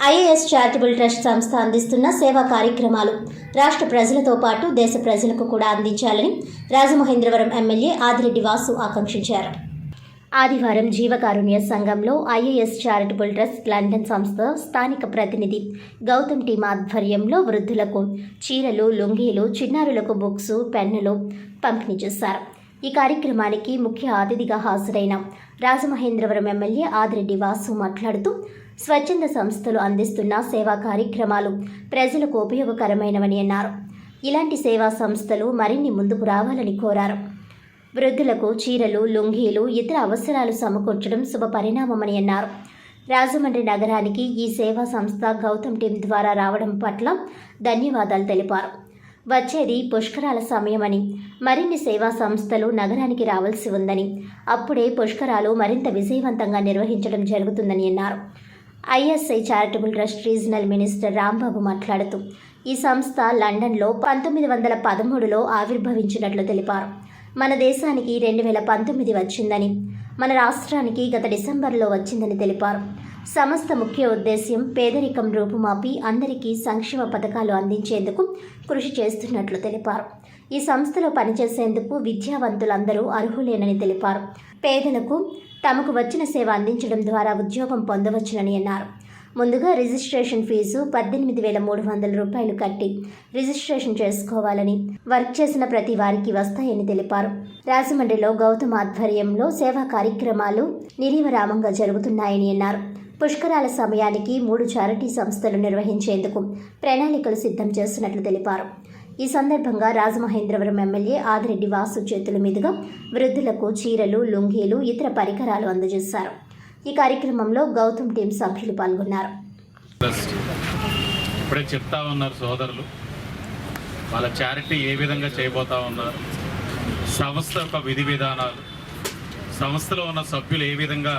IAS charitable trust సంస్థ అందిస్తున్న సేవా కార్యక్రమాలు రాష్ట్ర ప్రజలతో పాటు దేశ ప్రజలకు కూడా అందించాలని రాజమహేంద్రవరం ఎమ్మెల్యే ఆదిరెడ్డి వాసు ఆకాంక్షించారు. ఆదివారం జీవకారుణ్య సంఘంలో ఐఏఎస్ చారిటబుల్ ట్రస్ట్ లండన్ సంస్థ స్థానిక ప్రతినిధి గౌతమ్ టీమ్ ఆధ్వర్యంలో వృద్ధులకు చీరలు, లుంగీలు, చిన్నారులకు బుక్స్, పెన్నులు పంపిణీ చేశారు. ఈ కార్యక్రమానికి ముఖ్య అతిథిగా హాజరైన రాజమహేంద్రవరం ఎమ్మెల్యే ఆదిరెడ్డి వాసు మాట్లాడుతూ స్వచ్ఛంద సంస్థలు అందిస్తున్న సేవా కార్యక్రమాలు ప్రజలకు ఉపయోగకరమైనవని అన్నారు. ఇలాంటి సేవా సంస్థలు మరిన్ని ముందుకు రావాలని కోరారు. వృద్ధులకు చీరలు, లుంగీలు, ఇతర అవసరాలు సమకూర్చడం శుభ పరిణామమని అన్నారు. రాజమండ్రి నగరానికి ఈ సేవా సంస్థ గౌతమ్ టీం ద్వారా రావడం పట్ల ధన్యవాదాలు తెలిపారు. వచ్చేది పుష్కరాల సమయమని, మరిన్ని సేవా సంస్థలు నగరానికి రావాల్సి ఉందని, అప్పుడే పుష్కరాలు మరింత విజయవంతంగా నిర్వహించడం జరుగుతుందని అన్నారు. ISI charitable trust regional minister Rambabu మాట్లాడుతూ ఈ సంస్థ లండన్లో 1913లో ఆవిర్భవించినట్లు తెలిపారు. మన దేశానికి 2019 వచ్చిందని, మన రాష్ట్రానికి గత డిసెంబర్లో వచ్చిందని తెలిపారు. సంస్థ ముఖ్య ఉద్దేశ్యం పేదరికం రూపుమాపి అందరికీ సంక్షేమ పథకాలు అందించేందుకు కృషి చేస్తున్నట్లు తెలిపారు. ఈ సంస్థలో పనిచేసేందుకు విద్యావంతులందరూ అర్హులేనని తెలిపారు. పేదలకు తమకు వచ్చిన సేవ అందించడం ద్వారా ఉద్యోగం పొందవచ్చునని అన్నారు. ముందుగా రిజిస్ట్రేషన్ ఫీజు 18,300 రూపాయలు కట్టి రిజిస్ట్రేషన్ చేసుకోవాలని, వర్క్ చేసిన ప్రతి వారికి వస్తాయని తెలిపారు. రాజమండ్రిలో గౌతమ్ ఆధ్వర్యంలో సేవా కార్యక్రమాలు నిర్విరామంగా జరుగుతున్నాయని అన్నారు. పుష్కరాల సమయానికి 3 చారిటీ సంస్థలు నిర్వహించేందుకు ప్రణాళికలు సిద్ధం చేస్తున్నట్లు తెలిపారు. ఈ సందర్భంగా రాజమహేంద్రవరం ఎమ్మెల్యే ఆదిరెడ్డి వాసు చేతుల మీదుగా వృద్ధులకు చీరలు, లుంగీలు, ఇతర పరికరాలు అందజేశారు. ఈ కార్యక్రమంలో గౌతమ్ టీం సభ్యులు పాల్గొన్నారు. ఇప్పుడే చెప్తా ఉన్నారు సోదరులు, వాళ్ళ చారిటీ ఏ విధంగా చేయబోతా ఉన్నారు, సంస్థ యొక్క విధి విధానాలు, సంస్థలో ఉన్న సభ్యులు ఏ విధంగా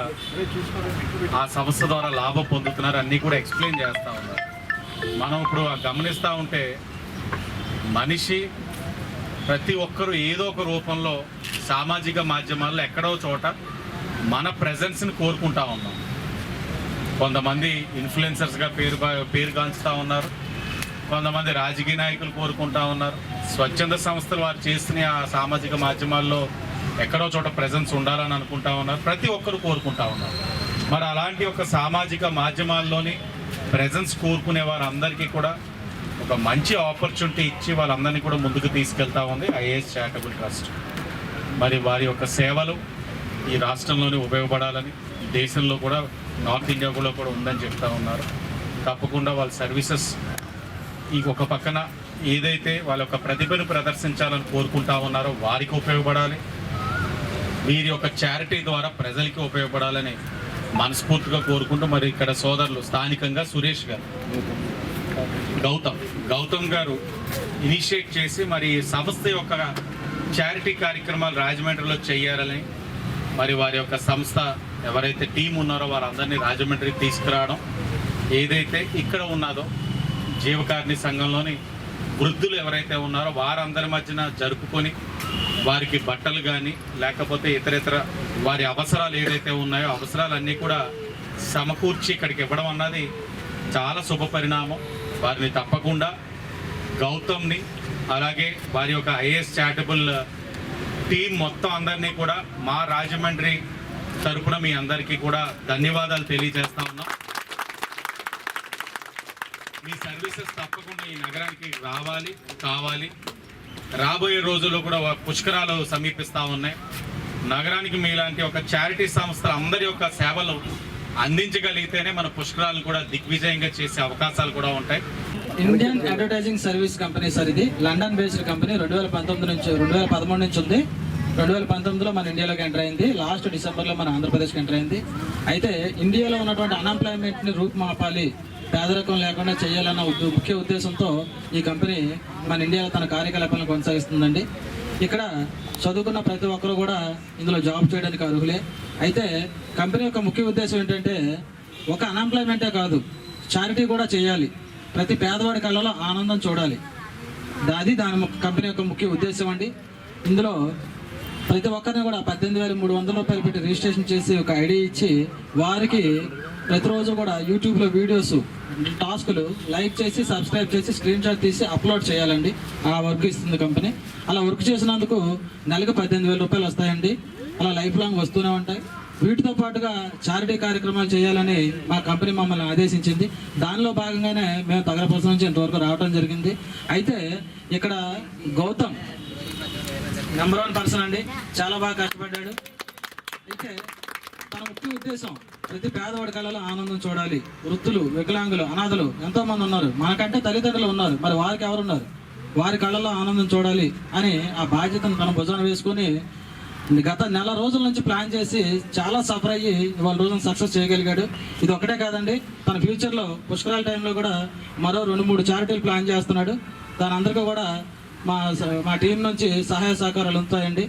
ఆ సంస్థ ద్వారా లాభం పొందుతున్నారు అన్నీ కూడా ఎక్స్ప్లెయిన్ చేస్తూ ఉన్నారు. మనం ఇప్పుడు గమనిస్తూ ఉంటే మనిషి ప్రతి ఒక్కరూ ఏదో ఒక రూపంలో సామాజిక మాధ్యమాల్లో ఎక్కడో చోట మన ప్రెజెన్స్ని కోరుకుంటా ఉన్నాం. కొంతమంది ఇన్ఫ్లుయెన్సర్స్గా పేరుగాంచుతూ ఉన్నారు, కొంతమంది రాజకీయ నాయకులు కోరుకుంటా ఉన్నారు. స్వచ్ఛంద సంస్థలు వారు చేస్తున్న ఆ సామాజిక మాధ్యమాల్లో ఎక్కడో చోట ప్రెజెన్స్ ఉండాలని అనుకుంటా ఉన్నారు. ప్రతి ఒక్కరు కోరుకుంటా ఉన్నారు. మరి అలాంటి ఒక సామాజిక మాధ్యమాల్లోని ప్రెజెన్స్ కోరుకునే వారందరికీ కూడా ఒక మంచి ఆపర్చునిటీ ఇచ్చి వాళ్ళందరినీ కూడా ముందుకు తీసుకెళ్తా ఉంది ఐఏఎస్ చారిటబుల్ ట్రస్ట్. మరి వారి యొక్క సేవలు ఈ రాష్ట్రంలోనే ఉపయోగపడాలని, దేశంలో కూడా నార్త్ ఇండియాలో కూడా ఉందని చెప్తా ఉన్నారు. తప్పకుండా వాళ్ళ సర్వీసెస్ ఈ ఒక పక్కన ఏదైతే వాళ్ళ యొక్క ప్రతిభను ప్రదర్శించాలని కోరుకుంటా ఉన్నారో వారికి ఉపయోగపడాలి, వీరి యొక్క చారిటీ ద్వారా ప్రజలకి ఉపయోగపడాలని మనస్ఫూర్తిగా కోరుకుంటూ, మరి ఇక్కడ సోదరులు స్థానికంగా సురేష్ గారు, గౌతమ్ గారు ఇనిషియేట్ చేసి మరి సంస్థ యొక్క చారిటీ కార్యక్రమాలు రాజమండ్రిలో చేయాలని, మరి వారి యొక్క సంస్థ ఎవరైతే టీం ఉన్నారో వారందరినీ రాజమండ్రికి తీసుకురావడం, ఏదైతే ఇక్కడ ఉన్నదో జీవకారుణ్య సంఘంలోని వృద్ధులు ఎవరైతే ఉన్నారో వారందరి మధ్యన జరుపుకొని వారికి బట్టలు కానీ లేకపోతే ఇతర వారి అవసరాలు ఏదైతే ఉన్నాయో అవసరాలన్నీ కూడా సమకూర్చి ఇక్కడికి ఇవ్వడం అన్నది చాలా శుభ పరిణామం. వారిని తప్పకుండా గౌతమ్ని అలాగే వారి యొక్క ఐఏఎస్ చారిటబుల్ టీం మొత్తం అందరినీ కూడా మా రాజమండ్రి తరపున మీ అందరికీ కూడా ధన్యవాదాలు తెలియజేస్తా ఉన్నాం. మీ సర్వీసెస్ తప్పకుండా ఈ నగరానికి కావాలి. రాబోయే రోజుల్లో కూడా పుష్కరాలు సమీపిస్తూ ఉన్నాయి. నగరానికి మీలాంటి ఒక చారిటీ సంస్థలు అందరి యొక్క సేవలు అందించగలిగితేనే మన పుష్కరాలు కూడా దిగ్విజయంగా చేసే అవకాశాలు కూడా ఉంటాయి. Indian advertising service company sir, ఇది లండన్ బేస్డ్ కంపెనీ. 2013 నుంచి ఉంది. 2019లో మన ఇండియాలోకి ఎంటర్ అయింది. లాస్ట్ డిసెంబర్లో మన ఆంధ్రప్రదేశ్కి ఎంటర్ అయింది. అయితే ఇండియాలో ఉన్నటువంటి అన్ఎంప్లాయ్మెంట్ని రూపుమాపాలి, పేదరికం లేకుండా చేయాలన్న ముఖ్య ఉద్దేశంతో ఈ కంపెనీ మన ఇండియాలో తన కార్యకలాపాలను కొనసాగిస్తుందండి. ఇక్కడ చదువుకున్న ప్రతి ఒక్కరు కూడా ఇందులో జాబ్ చేయడానికి అర్హులే. అయితే కంపెనీ యొక్క ముఖ్య ఉద్దేశం ఏంటంటే ఒక అన్ఎంప్లాయ్మెంటే కాదు, చారిటీ కూడా చేయాలి, ప్రతి పేదవాడి కళ్ళలో ఆనందం చూడాలి. దాని కంపెనీ యొక్క ముఖ్య ఉద్దేశం అండి. ఇందులో ప్రతి ఒక్కరిని కూడా 18,300 రూపాయలు పెట్టి రిజిస్ట్రేషన్ చేసి ఒక ఐడి ఇచ్చి వారికి ప్రతిరోజు కూడా యూట్యూబ్లో వీడియోస్ టాస్కులు లైక్ చేసి సబ్స్క్రైబ్ చేసి స్క్రీన్ షాట్ తీసి అప్లోడ్ చేయాలండి. ఆ వర్క్ ఇస్తుంది కంపెనీ. అలా వర్క్ చేసినందుకు నెలకు 18,000 రూపాయలు వస్తాయండి. అలా లైఫ్ లాంగ్ వస్తూనే ఉంటాయి. వీటితో పాటుగా చారిటీ కార్యక్రమాలు చేయాలని మా కంపెనీ మమ్మల్ని ఆదేశించింది. దానిలో భాగంగానే మేము తగరపల్లి నుంచి ఇంతవరకు రావడం జరిగింది. అయితే ఇక్కడ గౌతమ్ నెంబర్ 1 పర్సన్ అండి, చాలా బాగా కష్టపడ్డాడు. అయితే తన ముఖ్య ఉద్దేశం ప్రతి పేదవాడి కళలో ఆనందం చూడాలి. వృద్ధులు, వికలాంగులు, అనాథలు ఎంతో మంది ఉన్నారు, మనకంటే తల్లిదండ్రులు ఉన్నారు, మరి వారికి ఎవరున్నారు, వారి కళలో ఆనందం చూడాలి అని ఆ బాధ్యతను తన భుజాన వేసుకొని గత నెల రోజుల నుంచి ప్లాన్ చేసి చాలా సఫర్ అయ్యి ఇవాళ రోజున సక్సెస్ చేయగలిగాడు. ఇది ఒకటే కాదండి, తన ఫ్యూచర్లో పుష్కరాల టైంలో కూడా మరో 2-3 చారిటీలు ప్లాన్ చేస్తున్నాడు. దాని అందరికీ కూడా మా టీం నుంచి సహాయ సహకారాలు ఉంటాయండి.